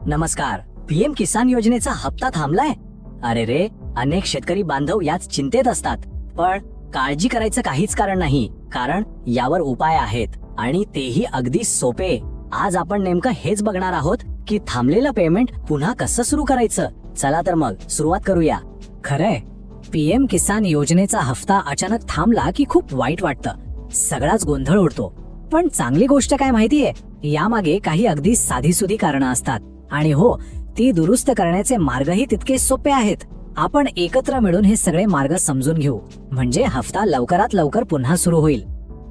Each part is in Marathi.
नमस्कार. पीएम किसान योजनेचा हप्ता थांबलाय. अरे रे, अनेक शेतकरी बांधव याच चिंतेत असतात. पण काळजी करायचं काहीच कारण नाही, कारण यावर उपाय आहेत आणि तेही अगदी सोपे. आज आपण नेमकं हेच बघणार आहोत की थांबलेलं पेमेंट पुन्हा कसं सुरू करायचं. चला तर मग सुरुवात करूया. खरंय, पीएम किसान योजनेचा हफ्ता अचानक थांबला की खूप वाईट वाटतं. सगळाच गोंधळ उडतो. पण चांगली गोष्ट काय माहितीये, यामागे काही अगदी साधीसुधी कारणं असतात. आणि हो, ती दुरुस्त करण्याचे मार्गही तितके सोपे आहेत. आपण एकत्र मिळून हे सगळे मार्ग समजून घेऊ, म्हणजे हफ्ता लवकरात लवकर पुन्हा सुरू होईल.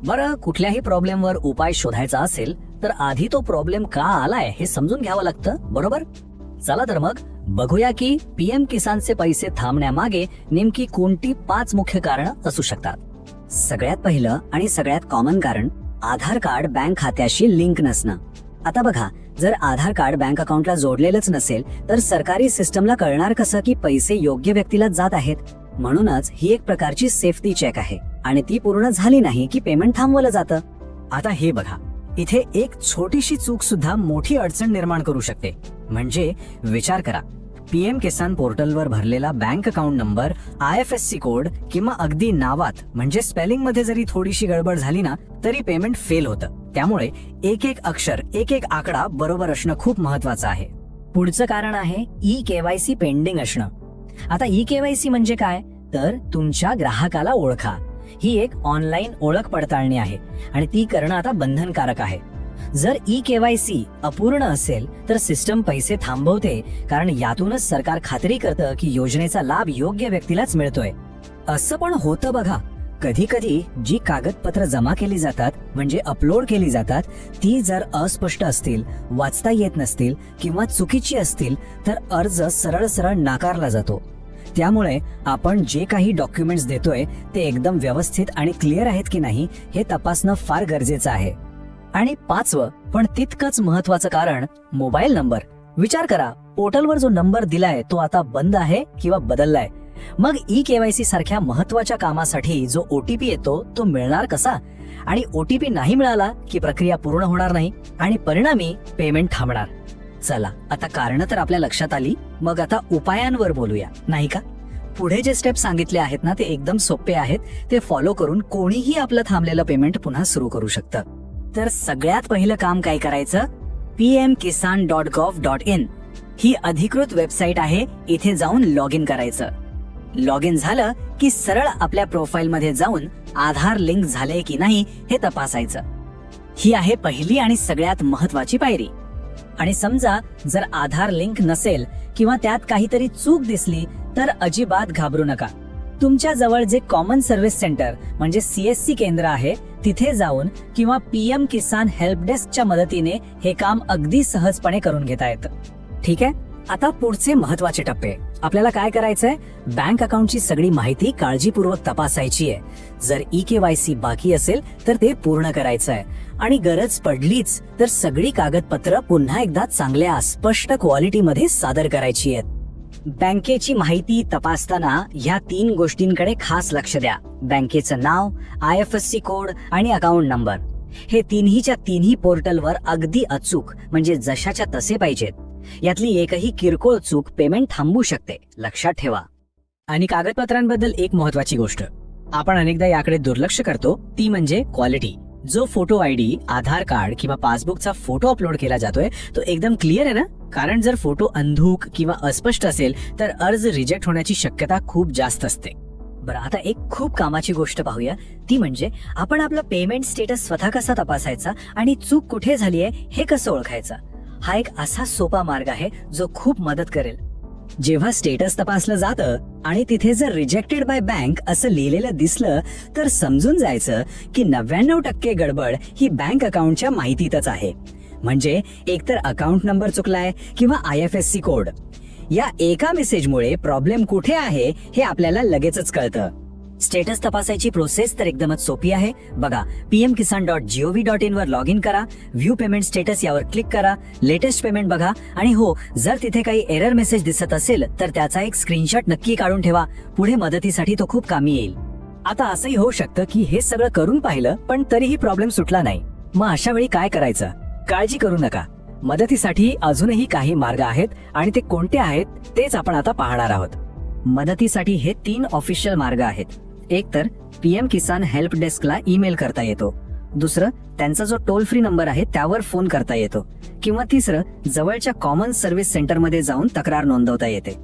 बरं, कुठल्याही प्रॉब्लेमवर उपाय शोधायचा असेल तर आधी तो प्रॉब्लेम का आलाय हे समजून घ्यावं लागतं, बरोबर? चला तर मग बघूया की पीएम किसानचे पैसे थांबण्यामागे नेमकी कोणती 5 मुख्य कारणं असू शकतात. सगळ्यात पहिलं आणि सगळ्यात कॉमन कारण आधार कार्ड बँक खात्याशी लिंक नसणं. आता बघा, जर आधार कार्ड बँक अकाउंटला जोडलेलंच नसेल तर सरकारी सिस्टमला कळणार कसं की पैसे योग्य व्यक्तीला जात आहेत. म्हणूनच ही एक प्रकारची सेफ्टी चेक आहे आणि ती पूर्ण झाली नाही की पेमेंट थांबवलं जातं. आता हे बघा, इथे एक छोटीशी चूक सुद्धा मोठी अडचण निर्माण करू शकते. म्हणजे विचार करा, पीएम किसान पोर्टलवर भरलेला bank account number, IFSC code किंवा अगदी नावात म्हणजे स्पेलिंग मध्ये जरी थोडीशी गडबड झाली ना तरी पेमेंट फेल होतं. त्यामुळे एक एक अक्षर, एक एक आकडा बरोबर असणं खूप महत्वाचं आहे. पुढचं कारण आहे E-KYC पेंडिंग असणं. आता E-KYC म्हणजे काय, तर तुमच्या ग्राहकाला ओळखा. ही एक ऑनलाईन ओळख पडताळणी आहे आणि ती करणं आता बंधनकारक आहे. जर E-KYC अपूर्ण असेल तर सिस्टम पैसे थांबवते, कारण यातूनच सरकार खात्री करतं की योजनेचा लाभ योग्य व्यक्तीलाच मिळतोय. असं पण होतं बघा, कधी कधी जी कागदपत्र जमा केली जातात म्हणजे अपलोड केली जातात ती जर अस्पष्ट असतील, वाचता येत नसतील किंवा चुकीची असतील तर अर्ज सरळ सरळ नाकारला जातो. त्यामुळे आपण जे काही डॉक्युमेंट्स देतोय ते एकदम व्यवस्थित आणि क्लिअर आहेत की नाही हे तपासणं फार गरजेचं आहे. आणि 5वं पण तितकंच महत्वाचं कारण मोबाईल नंबर. विचार करा, पोर्टलवर जो नंबर दिलाय तो आता बंद आहे किंवा बदललाय. मग E-KYC सारख्या महत्वाच्या कामासाठी जो OTP येतो तो मिळणार कसा? आणि OTP नाही मिळाला की प्रक्रिया पूर्ण होणार नाही आणि परिणामी पेमेंट थांबणार. चला, आता कारण तर आपल्या लक्षात आली, मग आता उपायांवर बोलूया, नाही का? पुढे जे स्टेप सांगितले आहेत ना ते एकदम सोपे आहेत. ते फॉलो करून कोणीही आपलं थांबलेलं पेमेंट पुन्हा सुरू करू शकतं. तर सगळ्यात पहिलं काम काय करायचं, pmkisan.gov.in ही अधिकृत वेबसाईट आहे. इथे जाऊन लॉग इन करायचं. लॉग इन झालं की सरळ आपल्या प्रोफाईल मध्ये जाऊन आधार लिंक झाले की नाही हे तपासायचं. ही आहे पहिली आणि सगळ्यात महत्वाची पायरी. आणि समजा जर आधार लिंक नसेल किंवा त्यात काहीतरी चूक दिसली तर अजिबात घाबरू नका. तुमच्या जवळ जे कॉमन सर्व्हिस सेंटर म्हणजे CSC केंद्र आहे तिथे जाऊन किंवा PM किसान हेल्प डेस्कच्या मदतीने हे काम अगदी सहजपणे करून घेता येतं. ठीक आहे, आता पुढचे महत्वाचे टप्पे. आपल्याला काय करायचंय, बँक अकाउंटची सगळी माहिती काळजीपूर्वक तपासायची आहे. जर E-KYC बाकी असेल तर ते पूर्ण करायचं आहे आणि गरज पडलीच तर सगळी कागदपत्र पुन्हा एकदा चांगल्या स्पष्ट क्वालिटीमध्ये सादर करायची आहेत. बँकेची माहिती तपासताना ह्या 3 गोष्टींकडे खास लक्ष द्या. बँकेचं नाव, IFSC कोड आणि अकाउंट नंबर. हे तिन्हीच्या तिन्ही पोर्टलवर अगदी अचूक म्हणजे जशाच्या तसे पाहिजेत. यातली एकही किरकोळ चूक पेमेंट थांबवू शकते, लक्षात ठेवा. आणि कागदपत्रांबद्दल एक महत्वाची गोष्ट आपण अनेकदा याकडे दुर्लक्ष करतो, ती म्हणजे क्वालिटी. जो फोटो ID, आधार कार्ड किंवा पासबुकचा फोटो अपलोड केला जातोय तो एकदम क्लिअर आहे ना? कारण जर फोटो अंधुक किंवा अस्पष्ट असेल तर अर्ज रिजेक्ट होण्याची शक्यता खूप जास्त असते. बरं, आता एक खूप कामाची गोष्ट पाहूया, ती म्हणजे आपण आपला पेमेंट स्टेटस स्वतः कसा तपासायचा आणि चूक कुठे झाली आहे हे कसं ओळखायचं. हा एक असा सोपा मार्ग आहे जो खूप मदत करेल. जेव्हा स्टेटस तपासलं जातं आणि तिथे जर रिजेक्टेड बाय बँक असं लिहिलेलं दिसलं तर समजून जायचं की 99% गडबड ही बँक अकाउंटच्या माहितीतच आहे. म्हणजे एकतर अकाउंट नंबर चुकलाय किंवा IFSC कोड. या एका मेसेजमुळे प्रॉब्लेम कुठे आहे हे आपल्याला लगेचच कळतं. स्टेटस तपासायची प्रोसेस तर एकदमच सोपी आहे. बघा, pmkisan.gov.in वर लॉग इन करा, व्ह्यू पेमेंट स्टेटस यावर क्लिक करा, लेटेस्ट पेमेंट बघा आणि हो, जर तिथे काही एरर मेसेज दिसत असेल तर त्याचा एक स्क्रीनशॉट नक्की काढून ठेवा. पुढे मदतीसाठी तो खूप कामी येईल. आता असंही होऊ शकतं की हे सगळं करून पाहिलं पण तरीही प्रॉब्लेम सुटला नाही. मग अशा वेळी काय करायचं, काळजी करू नका. मदतीसाठी अजूनही काही मार्ग आहेत आणि ते कोणते आहेत तेच आपण आता पाहणार आहोत. मदतीसाठी हे 3 ऑफिशियल मार्ग आहेत. एक तर PM किसान हेल्प डेस्कला ईमेल करता येतो. दुसरं, त्यांचा जो टोल फ्री नंबर आहे त्यावर फोन करता येतो. किंवा तिसरं, जवळच्या कॉमन सर्व्हिस सेंटरमध्ये जाऊन तक्रार नोंदवता येते.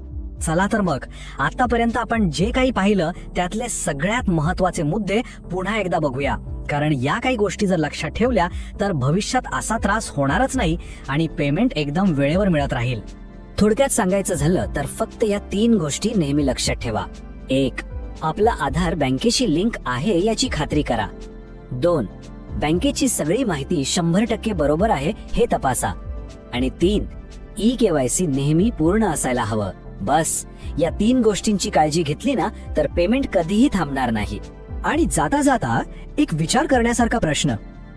चला तर मग आतापर्यंत आपण जे काही पाहिलं त्यातले सगळ्यात महत्वाचे मुद्दे पुन्हा एकदा बघूया, कारण या काही गोष्टी जर लक्षात ठेवल्या तर भविष्यात असा त्रास होणारच नाही आणि पेमेंट एकदम वेळेवर मिळत राहील. थोडक्यात सांगायचं झालं तर फक्त या 3 गोष्टी नेहमी लक्षात ठेवा. 1. आपला आधार बँकेशी लिंक आहे याची खात्री करा. 2. बँकेची सगळी माहिती 100% बरोबर आहे हे तपासा. आणि 3. eKYC नेहमी पूर्ण असायला हवं. बस या 3 गोष्टींची काळजी घेतली ना तर पेमेंट कधीही थांबणार नाही. आणि जाता जाता एक विचार करण्यासारखा प्रश्न,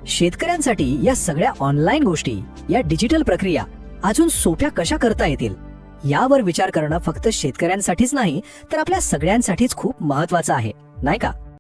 शेतकऱ्यांसाठी या सगळ्या ऑनलाईन गोष्टी, या डिजिटल प्रक्रिया अजून सोप्या कशा करता येतील यावर विचार करणं फक्त शेतकऱ्यांसाठीच नाही तर आपल्या सगळ्यांसाठीच खूप महत्वाचं आहे, नाही का?